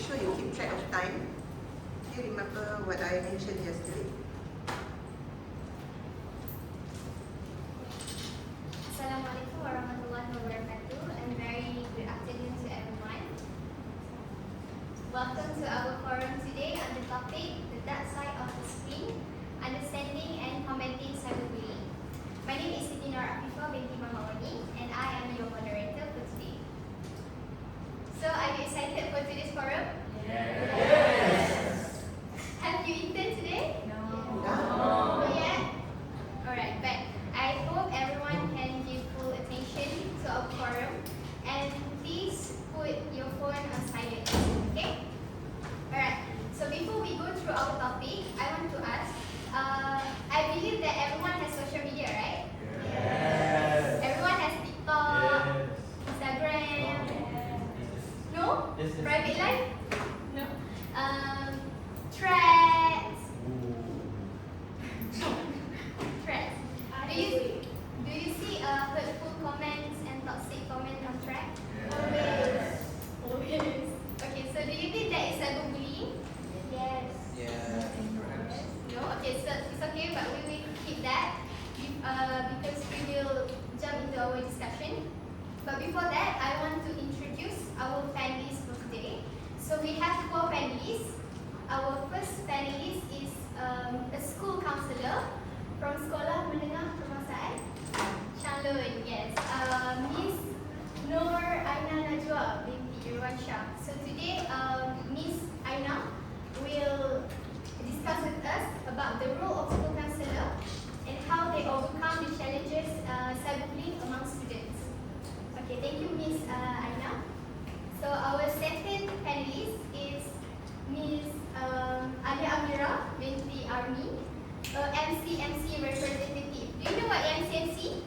sure you keep track of time. Do you remember what I mentioned yesterday? Assalamualaikum warahmatullahi wabarakatuh, and very good afternoon to everyone. Welcome to our forum today on the topic, the dark side of the screen, understanding and combating cyberbullying. My name is Siti Nur Afifah binti Mamaoni, and I am your moderator for today. So, are you excited for today's forum? Yes! Have you eaten today? No. Not yet? Alright, but I hope everyone can give full attention to our forum, and please put your phone on silent, okay? Alright, so before we go through our topic, I want to ask, I believe that everyone has social media, right? Yes. Everyone has TikTok, Yes. Instagram. No? Yes, yes. Private life? No. Threads. Threads. Do you see hurtful comments and toxic comments on threads? Yes. Always. Okay, so do you think that is cyberbullying? Yes. Yes. No? Okay, so it's okay, but we will keep that because we will jump into our discussion. But before that, I want to introduce our panelists for today. So we have 4 panelists. Our first panelist is a school counsellor from Sekolah Menengah Kebangsaan Shalon, yes. Miss Nur Aina Najwa binti Irwansyah. So today, Miss Aina will discuss with us about the role of school counsellor and how they overcome the challenges cyberbullying among students. Okay, thank you, Miss Aina. So our second panelist is Miss Alia Amira binti Army, MCMC representative. Do you know what MCMC?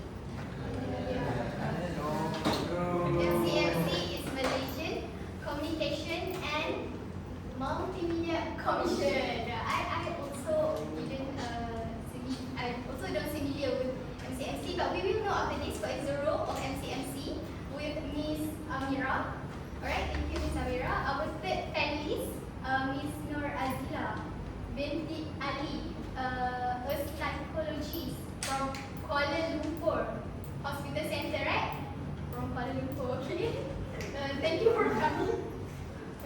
MCMC is Malaysian Communication and Multimedia Commission. I also didn't I also don't familiar with MCMC, but we will know after this what is the role of MCMC with Miss Amira. Alright, thank you, Miss Amira. Our third panelist, Miss Nur Azila binti Ali, a psychologist from Kuala Lumpur Hospital Centre, right? From Kuala Lumpur, okay. Thank you for coming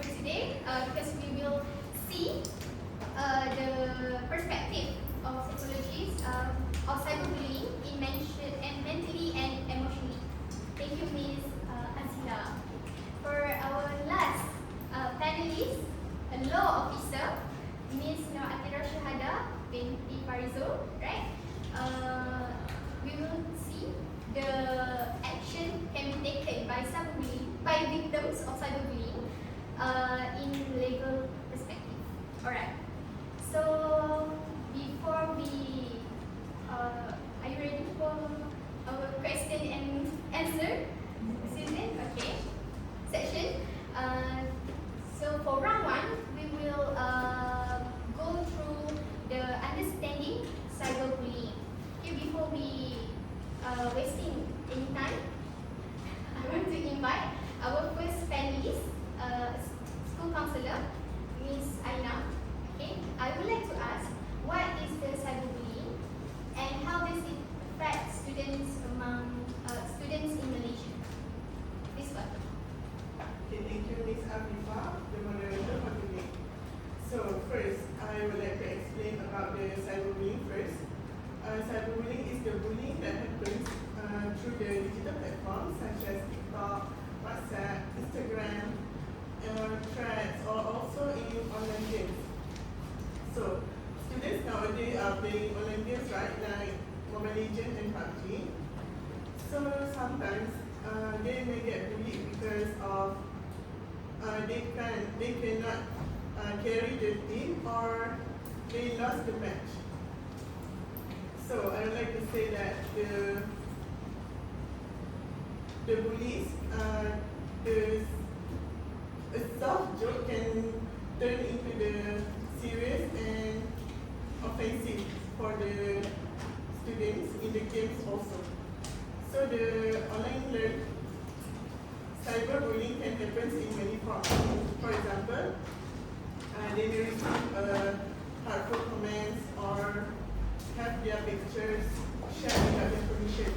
for today because we will see the perspective of psychologists of cyberbullying in mentally and emotionally. Thank you, Miss Azila. For our last panelist, a law officer, Miss Nur Atira Shahada binti Farizul, right? We will see the action can be taken by victims of cyberbullying in legal perspective. Alright. So before we are you ready for our question and answer season? Okay. Section. So for round 1, we will go through the understanding cyberbullying. Okay, before we wasting any time, I want to invite our first panelist, school counsellor, Miss Aina. Okay, I would like to ask, what is the cyberbullying and how does it affect students in Malaysia? This one. Okay, thank you, Ms. Afifah, the moderator for today. So first, I would like to explain about the cyberbullying first. Cyberbullying is the bullying that happens through the digital platforms such as TikTok, WhatsApp, Instagram, threads, or also in online games. So students nowadays are playing online games, right, like Mobile Legends and PUBG. So sometimes they may get bullied because of they cannot carry the team or they lost the match. So I would like to say that the bullies, a soft joke can turn into the serious and offensive for the students in the games also. So the online learn. cyberbullying can happen in many forms. For example, they may receive hurtful comments or have their pictures shared without their permission.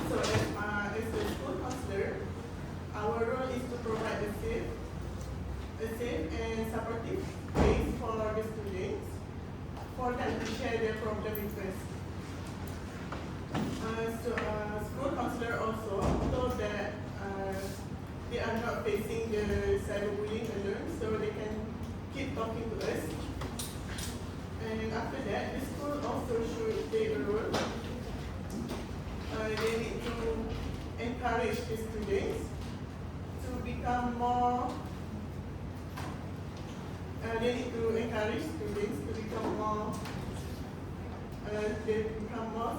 So as the school counselor, our role is to provide a safe and supportive place for the students for them to share their problem with us. School counselor also told that they are not facing the cyberbullying alone, so they can keep talking to us. And after that, the school also should play a role. They need to encourage the students to become more. They need to encourage students to become more.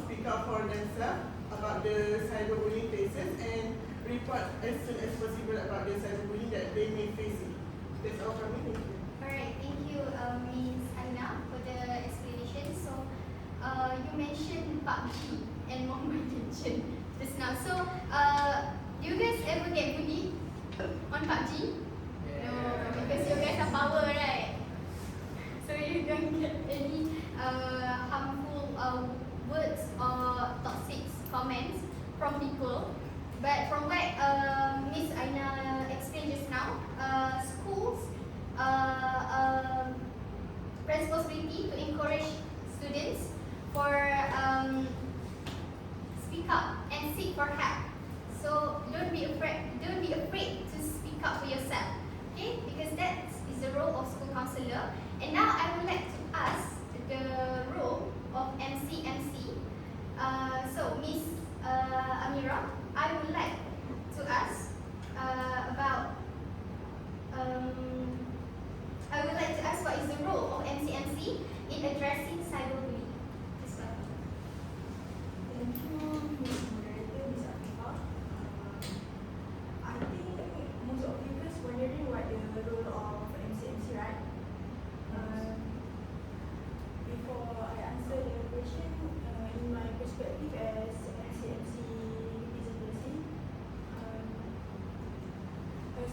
Speak up for themselves about the cyberbullying cases and report as soon as possible about the cyberbullying that they may face. That's all from me. Thank you. Alright, thank you, Ms. Aina, for the explanation. So, you mentioned PUBG and Mobile Legends just now. So, do you guys ever get bullied on PUBG? No, because you guys are power, right? So you don't get any harmful words or toxic comments from people. But from what Ms. Aina explained just now, schools responsibility to encourage students for speak up and seek for help. So don't be afraid to speak up for yourself, okay? Because that is the role of school counselor. And now I would like to ask the role of MC. So Miss Amira, I would like to ask about. I would like to ask what is the role of MC in addressing cyberbullying? Please welcome. Thank you, Ms. Moderator, Ms. Afifah. I think most of you guys wondering what the role of MC, right? Before I answer the question, in my perspective as MC representative,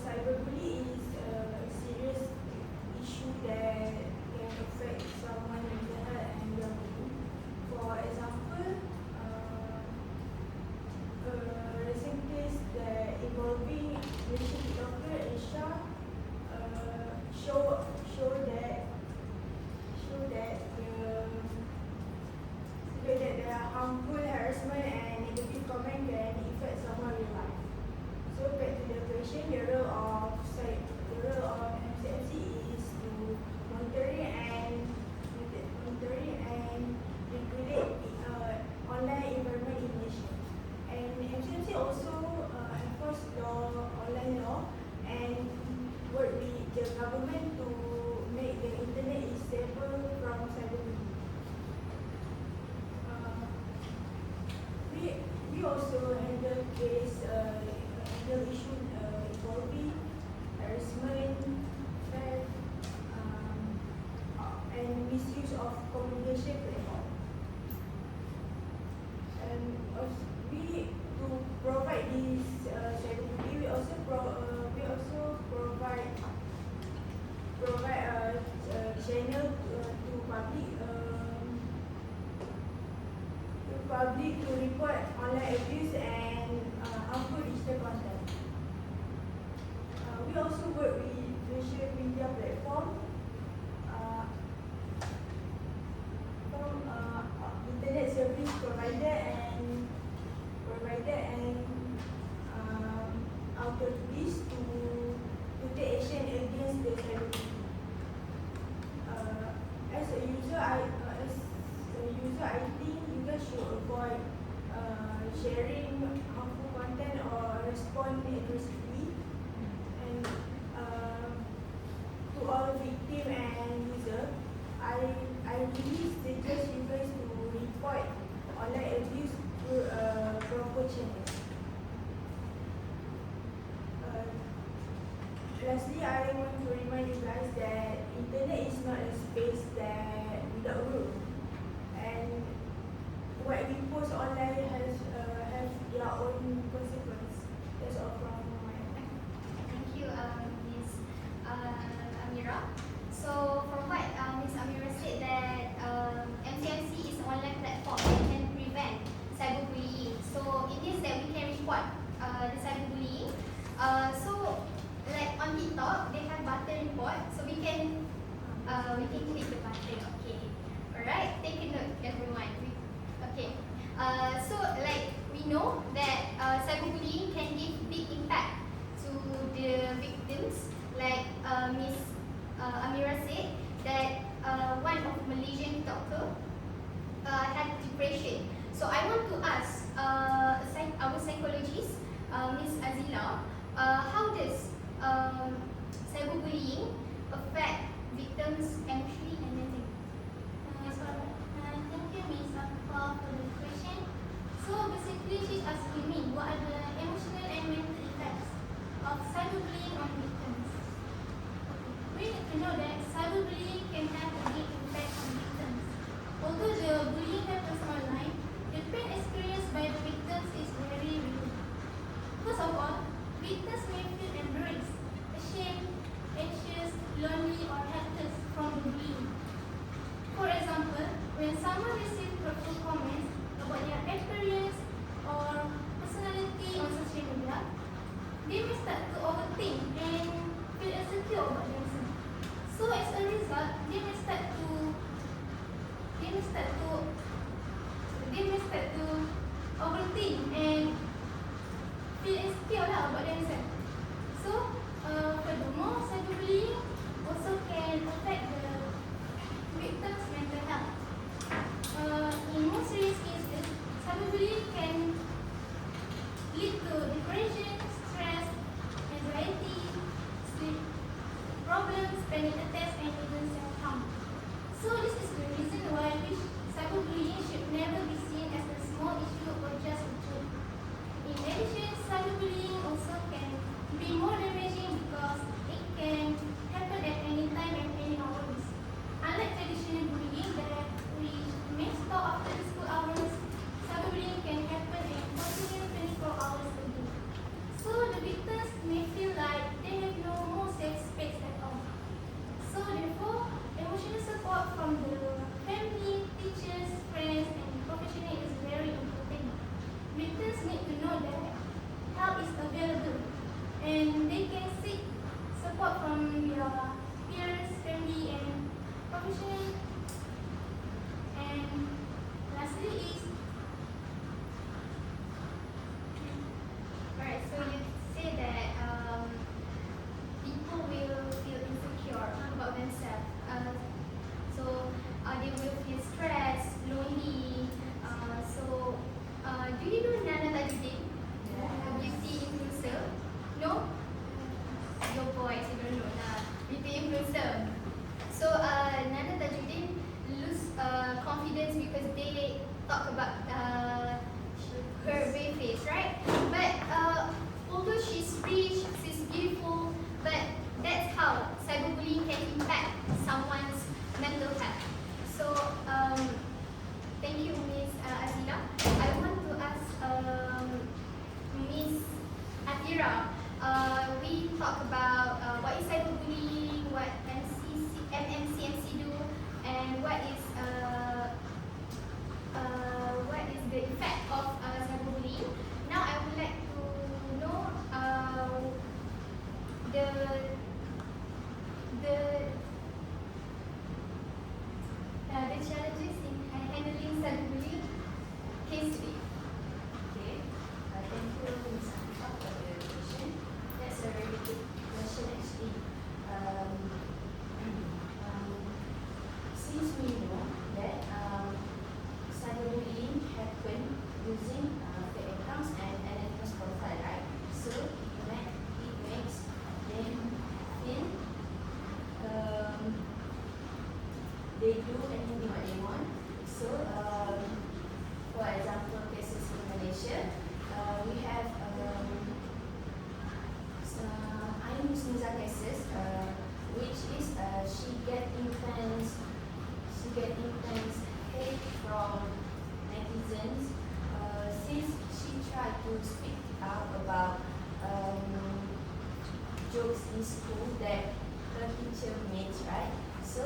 cyberbullying is a serious issue that can affect someone's mental health and well-being. For example, a recent case that involving Malaysian TikToker Aisha show that the harmful harassment and negative comment can affect someone's real life. So back to the question, the role of MCMC is to monitoring and regulate online environment in Malaysia. And MCMC also enforce online law and work with the government to make the internet is safer from cyberbullying. We also handle issue involving harassment, theft, and misuse of communication platform. And to provide this cyberbullying, we also provide a channel to public to report online abuse and harmful digital content. We also work with social media platform from internet service provider and authorities to take action against the cyberbullying. As a user, I think you guys should avoid sharing harmful content or respond aggressively. And to all victim and user, I really suggest you guys to report online abuse through proper channels. Lastly, I want to remind you guys that internet is not a space that without rule, and what we post online have their own consequences. report the cyberbullying. So like on TikTok, they have button report, so we can click the button. Okay, alright. Take a note, everyone. Okay. So like we know that cyberbullying can give big impact to the victims. Like Miss Amira said that one of Malaysian doctor had depression. So I want to ask our psychologist, Miss Azila, how does cyberbullying affect victims emotionally and mentally? Thank you, Ms. Akbar, for the question. So basically, she's asking me what are the emotional and mental effects of cyberbullying on victims. We need to know that cyberbullying can have a big impact on victims. Although the bullying happens online, the pain experienced by the victims is very real. First of all, victims may feel embarrassed, ashamed, anxious, lonely, or helpless from the bullying. For example, when someone receives hurtful comments about their appearance or personality on social media, they may start to overthink and feel insecure about themselves. So as a result, they may start to overthink and feel insecure about themselves. So furthermore, cyberbullying also can affect the victim's mental health. In most serious cases, cyberbullying can lead to depression, stress, anxiety, sleep problems, panic attacks, and even self-harm. So this is the reason why cyberbullying should never be seen as a small issue or just a joke. In addition, cyberbullying also can be more damaging because it can happen at any time and any hours. Unlike traditional bullying that we may stop after the school hours, cyberbullying can happen and continue 24 hours a day. So the victims may feel like they have no more safe space at all. So therefore, emotional support from the family, teachers, friends, and professionals is very important. Victims need to know that help is available and they can seek support from their peers, family, and professionals. And lastly is Alright, so you say that people will feel insecure about themselves. So they will feel stressed, lonely. Do you know Nana Tajuddin? Beauty influencer? No? Your boys, you don't know. Beauty influencer. So Nana Tajuddin lose confidence because they talk about her brave face, right? But although she's rich, she's beautiful, but that's how cyberbullying can impact someone's mental health. So thank you, Miss Azila. I want to ask Miss Atira. We talk about what is cyberbullying, what MMCMC do, and what is the effect of cyberbullying. Now I would like to know the challenges in handling cyberbullying case study. Okay, thank you, Ms. Anita, for the question. That's a very good question, actually. Since we know that cyberbullying happen using fake accounts and anonymous profile, right? So it makes them feel they do anything what they want. So, for example, cases in Malaysia, we have Musliza cases, which is she get intense hate from netizens since she tried to speak out about jokes in school that her teacher made, right? So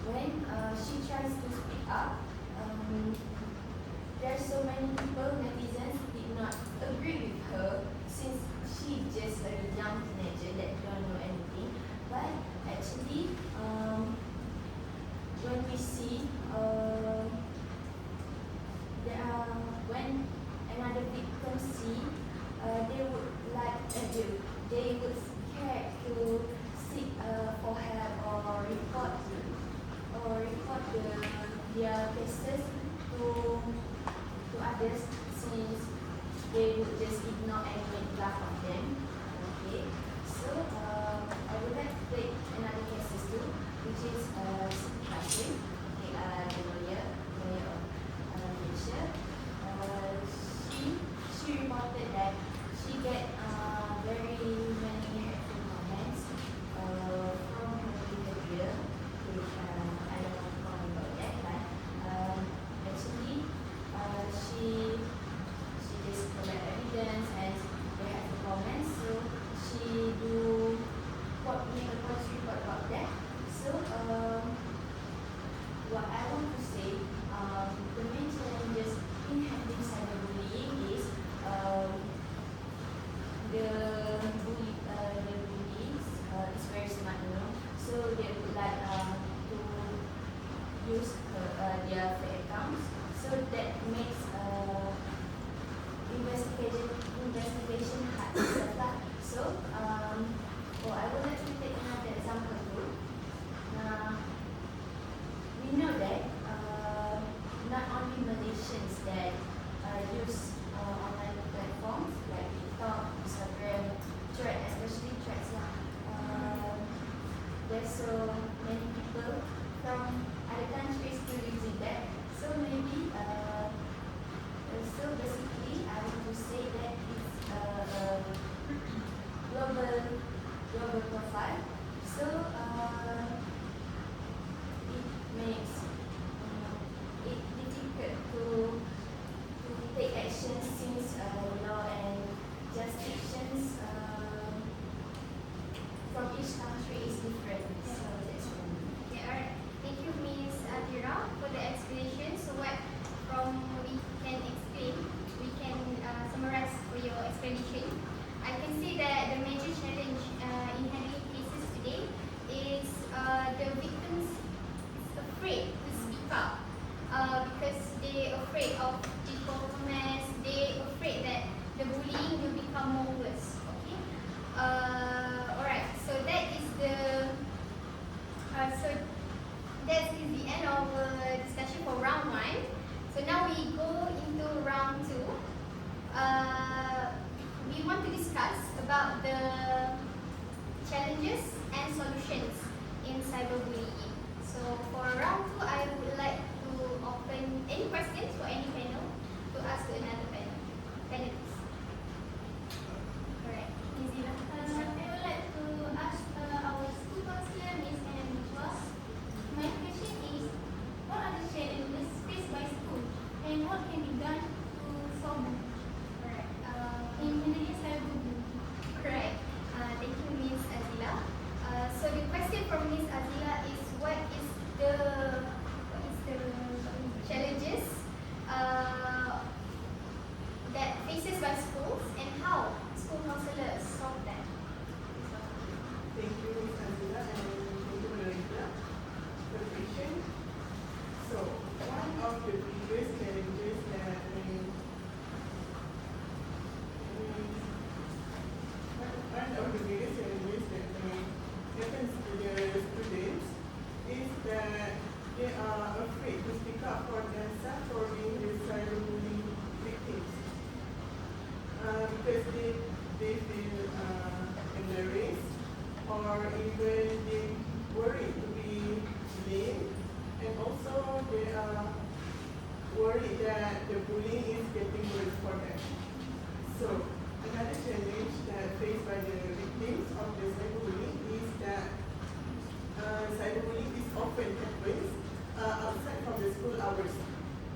when she tries to speak up, there's so many people, netizens, did generation that don't know anything. But actually, when we see there are when another victim see, they would they would scared to seek for help or report their cases to others, since they would just ignore and make laugh of them. Okay, so I would like to take another cases too, which is Hashim, the lawyer of Malaysia. She reported that she get very many hurtful comments from her behavior. I don't want to comment about that, but actually she just collect evidence and they have the comments, so she do make a police report about that. So what I want to say, the main challenges in handling cyberbullying is the bullies is very smart, so they would like to use their fake accounts, so that makes investigation hard itself. So I would like to take another example too. We know that not only Malaysians that use online platforms like TikTok, Instagram, Threads, especially Threads lah. There's so many people from other countries still using that. So maybe so basically I want to say that it's a global profile. So it makes it difficult to take action, since law and jurisdictions from each country is different. So that's one. Okay, alright. Thank you, Ms. Adira, for the explanation. So what we can summarize for your explanation. I can see that the major challenge in handling cases today is the victims is afraid to speak up because they afraid of people comments. They afraid that the bullying will become more worse. Okay. Alright. So that is the the end of the discussion for round 1. So now we go into round 2. We want to discuss about the challenges and solutions in cyberbullying. So for round 2, I would like to open any questions for any panel to ask to another panelist. Alright, Nizila. I would like to ask our school counselor, Ms. Anna. My question is, what are the challenges faced by school and what can be done to solve them Alright. in handling cyberbullying? Alright. Thank you, Ms. Azila. So the question from Ms. Azila is what is the challenges that faces by schools and how school counselors solve them? Thank you, Ms. Azila, and thank you, Marita, for the question. So, one of the biggest challenges that happens to the students is that they are afraid to speak up for themselves or being the cyberbullying victims. Because they feel embarrassed, or even they worry to be blamed, and also they are worried that the bullying is getting worse for them. So another challenge that faced by the victims of the cyberbullying is that cyberbullying is often happens outside from the school hours,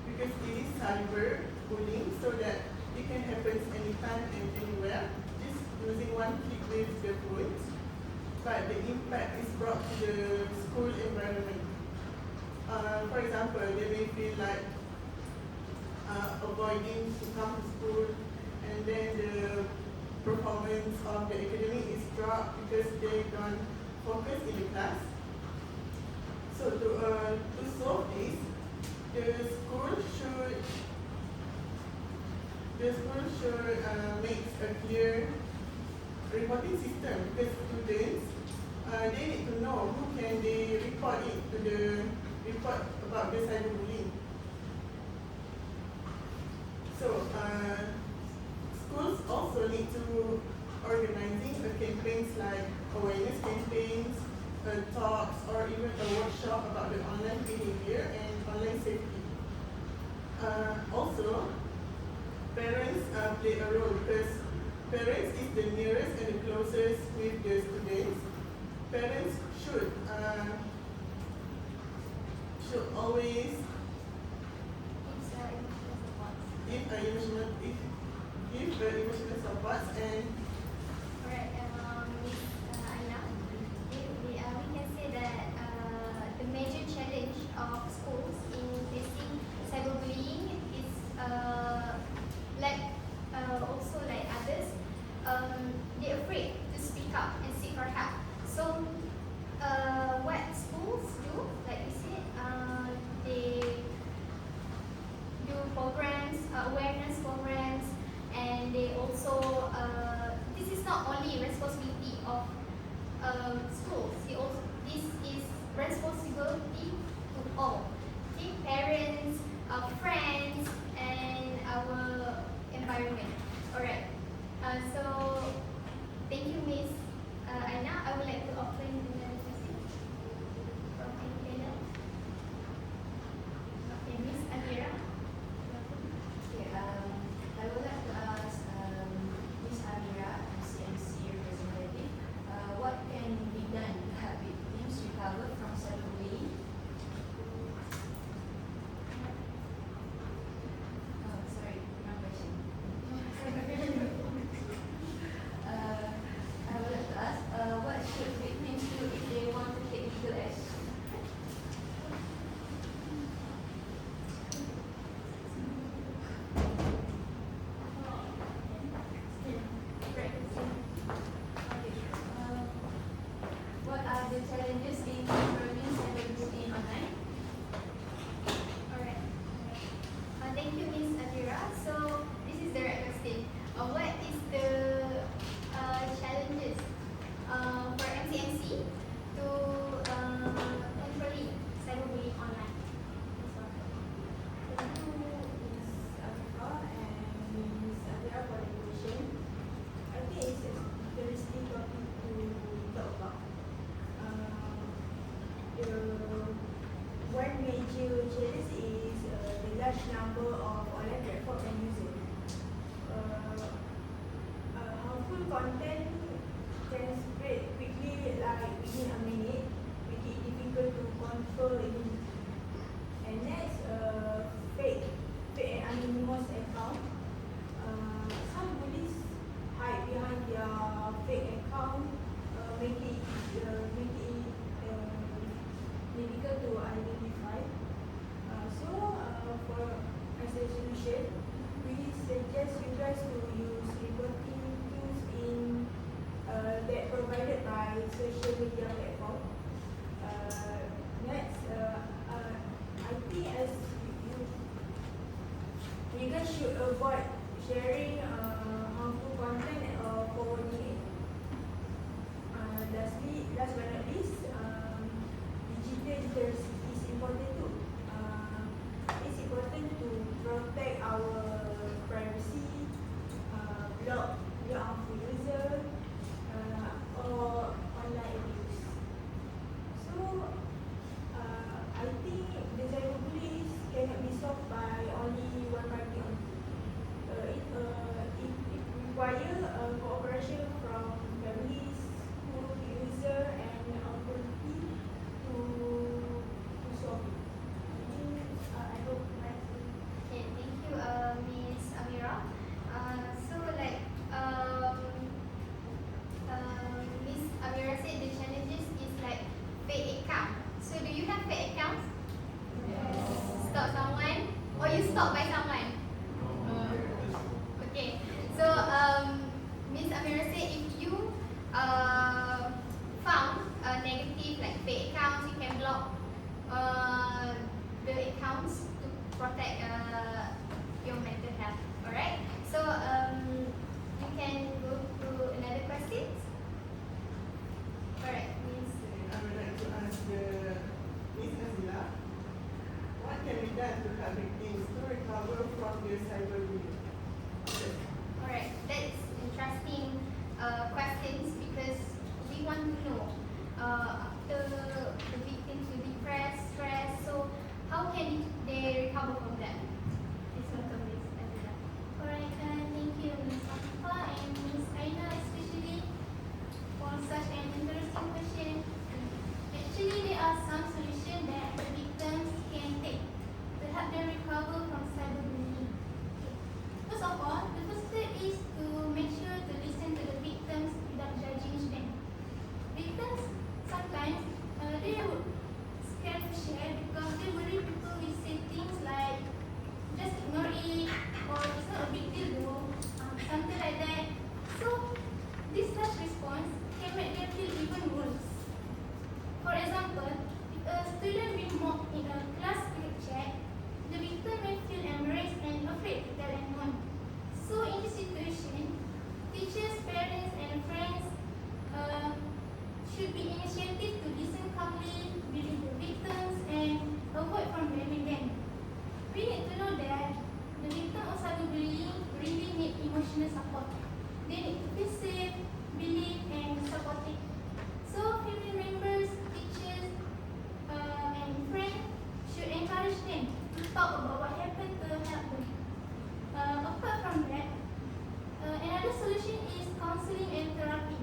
because it is cyberbullying, so that it can happen anytime and anywhere, just using one click with the phone. But the impact is brought to the school environment. For example, they may feel like avoiding to come to school, and then performance of the academic is dropped because they don't focus in the class. So to solve this, the school should make a clear reporting system, because students they need to know who can they report it to the report about the cyberbullying. So schools also need to organizing campaigns like awareness campaigns, talks, or even a workshop about the online behavior and online safety. Also, parents play a role, because parents is the nearest and the closest with the students. Parents should always give emotional support and Alright, Miss Aina, we can say that the major challenge of schools in facing cyberbullying is also like others, they're afraid to speak up and seek for help. So what schools do, like you said, they do programs, awareness programs, and they also this is not only responsibility of schools. This is responsibility to all, okay? Parents, friends, and our environment. Alright. So thank you, Miss Aina. I would like to offer you another question from any panel. Okay, Miss Amira. Okay, I would like to ask Ms. Amira, CMC representative, what can be done to help victims recover from cyberbullying? Oh, sorry, wrong question. I would like to ask, what should victims do if they want to take legal action? What are the challenges in controlling cyberbullying online? Alright. Thank you, Miss Amira. So this is the right question. What is the challenges for MCMC to controlling cyberbullying online? Thank you, Ms. Afifa and Ms. Amira for the question. I think it's an interesting topic to talk about. The one major challenge is the large number of online platform and users. Harmful content can spread quickly, like within a minute, making it difficult to control it. And next, fake and anonymous account. Some bullies hide behind their fake account, make it difficult to identify. For as a solution, we suggest you guys to use reporting tools in that provided by social media platform. Next, I think as you guys should avoid sharing harmful content or forwarding it. Last but not least, digital literacy is important too. It's important to protect our privacy, block harmful user, or online abuse. So, I think the cyberbullying cannot be solved by only one party only. It requires cooperation from families, school, user, and authority to Alright. So you can go to another question. Alright, Miss. I would like to ask Miss Azila, what can be done to help victims to recover from the cyberbullying? Alright, that's interesting questions because we want to know after the victims will be depressed, stressed, so how can they recover from that? Please welcome Miss Azila. Alright, thank you Ms. Afifa and Ms. Aina especially for such an interesting question. Actually, there are some solutions that the victims can take to help them recover from cyberbullying. First of all, the first step is to make sure to listen to the victims without judging them. Victims sometimes they would scared to share because they worry people will say things like just ignore it or it's not a big deal though, something like that. So this such response can make them feel even worse. For example, if a student will mock in a class group chat, the victim may feel embarrassed and afraid to tell anyone. So in this situation, teachers, parents and friends should be initiative to listen calmly, believe the victims and avoid from blaming them. We need to know that the victim of cyberbullying really need emotional support. They need to feel safe, believe and supported. So family members, teachers and friends should encourage them to talk about what happened to help them. Apart from that, another solution is counseling and therapy,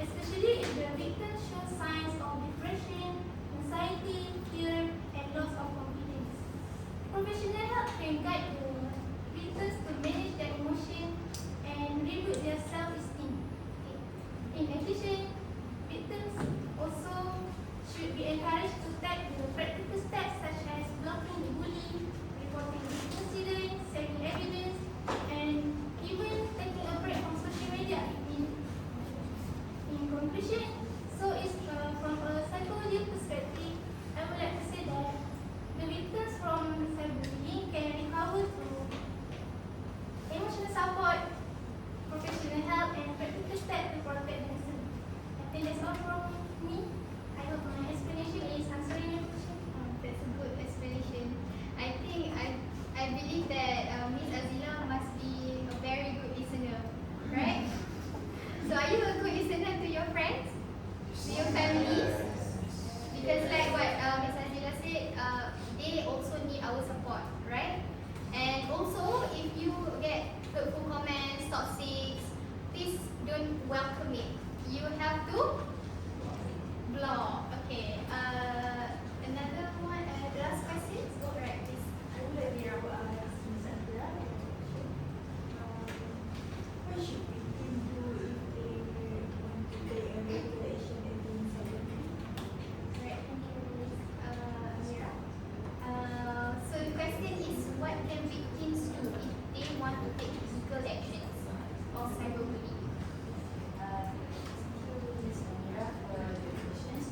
especially if the victim shows signs of depression, anxiety, fear, and loss of confidence. Professional help can guide the victims to manage their emotion and rebuild their self-esteem. In addition, victims also should be encouraged to take the practical steps such as blocking the bully, reporting the incident, sharing evidence, and even taking a break from social media. In conclusion, so it's from a psychology perspective, I would like to say that the victims from cyberbullying can recover through emotional support, professional help, and practical steps to protect themselves. I think that's all from me. I hope my explanation is answering your question. That's a good explanation. I think I believe that Miss Azila must be a very good listener, right? So are you a good listener to your friends, to your families? Because like what Miss Azila said, they also need our support, right? And also, if you get hurtful comments, toxic, please don't welcome it. You have to block. Okay. Another one. The last question. Go right, please. I would like to ask Ms. Azila, what should victims do if they want to take a regulation against cyberbullying? Right. Thank you, Miss Amira. So the question is, what can victims do if they want to take legal actions of cyberbullying? Thank you, Ms. Amira, for the questions.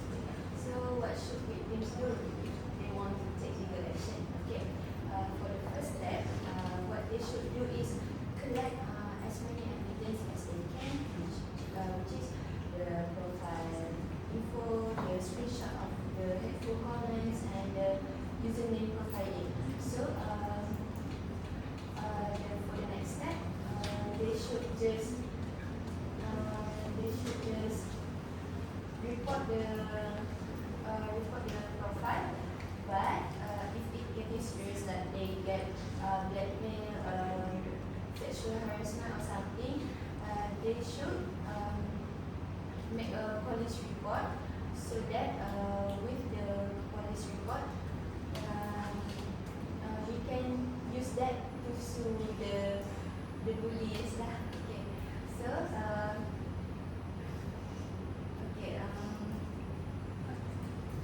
So, what should victims do if they want to take legal action? Okay. For the first step, what they should do is collect as many evidence as they can, which is the profile info, the screenshot of the hateful comments, and the username profiling. So, then for the next step, they should just report the profile. But if it gets serious that they get blackmail, sexual harassment or something, they should make a police report so that with the police report, we can use that to sue the bullies lah. Okay, so okay.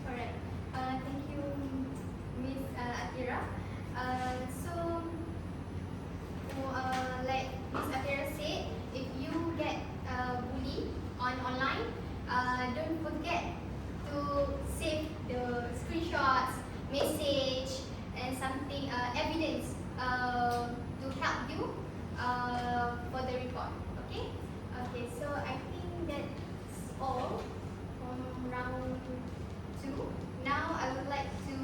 Alright. Thank you, Miss Atira. So, like Miss Atira said, if you get bullied online, don't forget to save the screenshots, message, and something evidence to help you for the report. Okay? Okay, so I think that's all from round 2. Now I would like to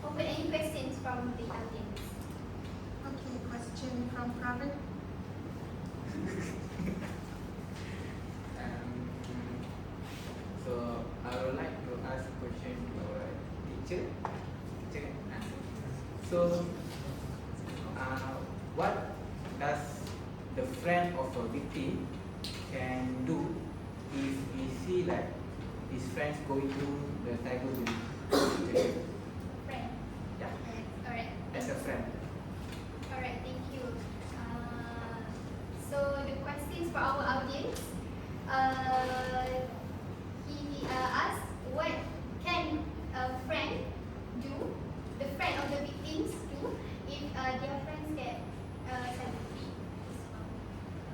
open any questions from the audience. Okay, question from Pravin. So I would like to ask a question to our teacher. So, what does the friend of a victim can do if he see like his friends going through the cyberbullying situation? Friend. Yeah, Alright. as a friend. Alright, thank you. So the questions for our audience. He asked what can a friend do, the friend of the victims do, if their friends get cyberbullied.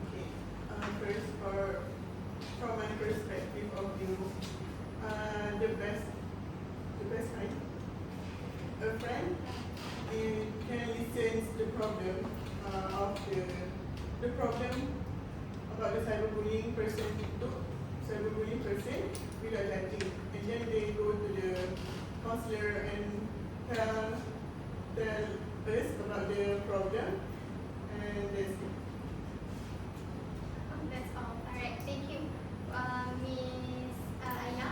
Okay. First, from my perspective of view, the best friend, a friend, can listen to the problem of the problem about the cyberbullying person without judging, and then they go to the counselor and tell us about the problem, and that's it. That's all. Alright, thank you, Miss Aya,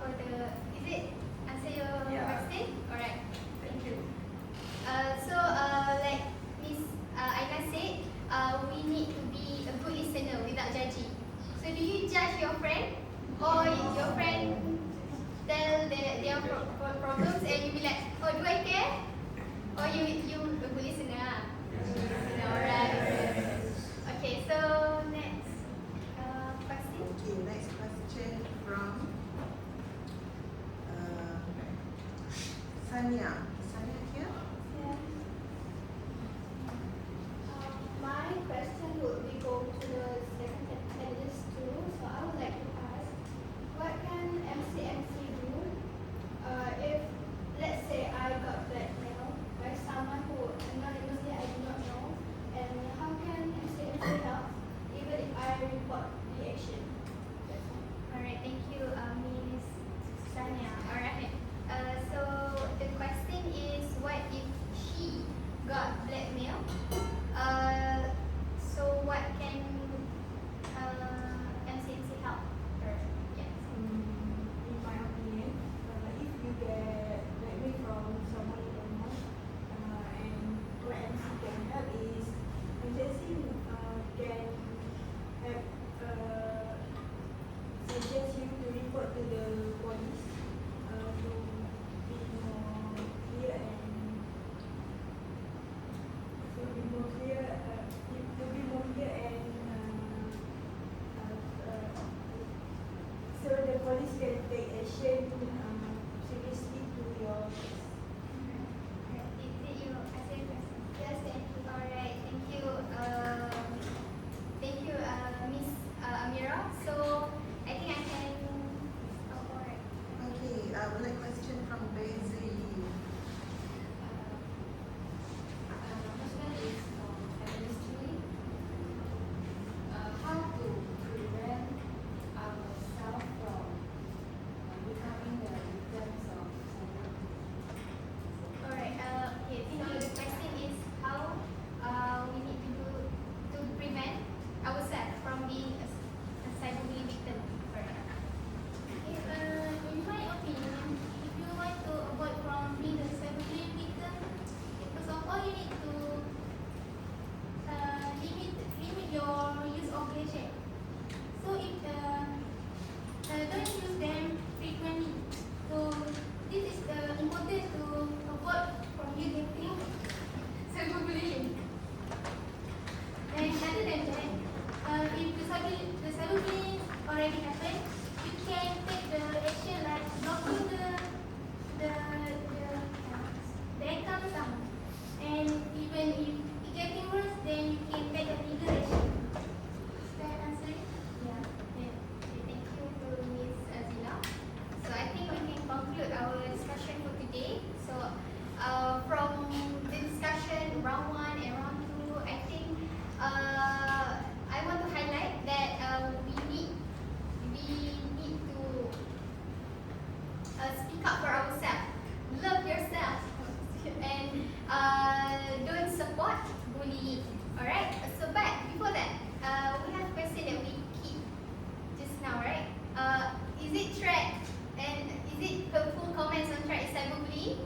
for the. Is it answer your question? Alright, thank you. So like Miss Aina said, we need to be a good listener without judging. So do you judge your friend, or your friend tell their problems and you be like, oh, do I care? Or you a good listener? Alright. Okay, so next question. Okay, next question from Sanya. Sanya here? My question would be go to the second panelist too. So I would like to ask, what can MCMC do if, let's say, I got blackmailed by someone who anonymously I do not know, and how can MCMC help even if I report the action? That's all. Alright, thank you, Miss Sanya. Alright. So the question is, what if she got blackmailed? So what can MCMC help her? Yes. In my opinion, if you get blackmail from someone you don't know, and what MC can help is agency can help suggest you to report to the police to be more clear and so the police can take action seriously to your case. Did you answer your question? Yes, thank you. Alright, thank you. Thank you, Miss Amira. So I think I can. Oh, alright. Okay, I would like question from Basil. How to prevent ourselves from becoming the victims of cyberbullying? Alright. Okay. So the question is how we need to do to prevent ourselves from being a cyberbullying victim. Correct. In my opinion, if you want to avoid from being a cyberbullying victim, first of all you need to limit your use of gadget. So if don't use them frequently. So this is important to avoid from you getting cyberbullying. And other than that, if the cyberbullying already happened, you can take the action like blocking the account down. And even if it's getting worse, then you can take a legal action. Is that answer it? Yeah. Okay, thank you to Miss Azila. So I think we can conclude our discussion for today. So from the discussion round 1 and round 2, I think Is it hurtful comments on track is cyberbullying?